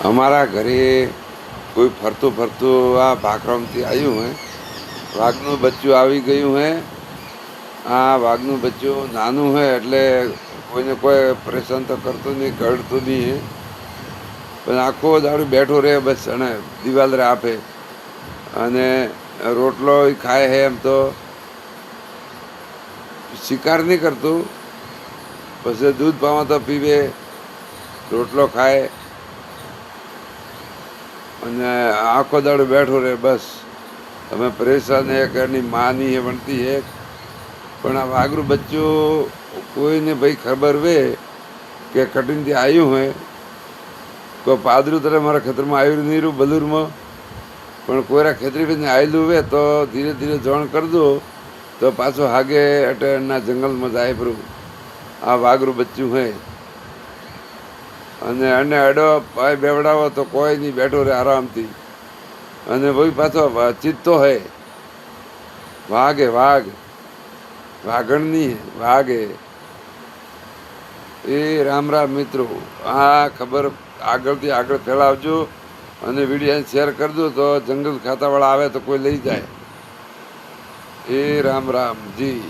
हमारा घरे कोई फरતું ફરતું આ ભાખરામથી આવ્યું હે વાઘનું બચ્ચું આવી ગયું હે। આ વાઘનું બચ્ચું નાનું હે એટલે કોઈને કોઈ પરેશાન તો કરતું નહીં, કરડતું નહીં હે, પણ આખો દાડો બેઠો રહે બસ અને દિવાલ રે આપે અને રોટલો ખાય હે। એમ તો શિકાર નહીં કરતું, પછી દૂધ પાવા તો પીવે, રોટલો ખાય અને આખો દાડો બેઠો રહે બસ। તમે પરેશાન એક એની માની એ વણતી એક, પણ આ વાઘરું બચ્ચું કોઈને ભાઈ ખબર વે કે કટિંગથી આવ્યું હોય કોઈ પાદરું તરફ મારા ખેતરમાં આવ્યું નહીં રહ્યું બલુરમાં, પણ કોઈરા ખેતરી આવેલું હોય તો ધીરે ધીરે જોણ કરજો તો પાછું હાગે અટેના જંગલમાં જાય પરું આ વાઘરું બચ્ચું હે। અને એને અડો પાય બેવડાવો તો કોઈ નહીં, બેઠો રહે આરામથી। અને ભાઈ પાછો ચિત્તો હે, વાઘ હે વાઘ, વાઘણ નહીં વાઘ હે એ। રામ રામ મિત્રો, આ ખબર આગળથી આગળ ફેલાવજો અને વિડીયો શેર કરજો તો જંગલ ખાતાવાળા આવે તો કોઈ લઈ જાય। એ રામ રામ જી।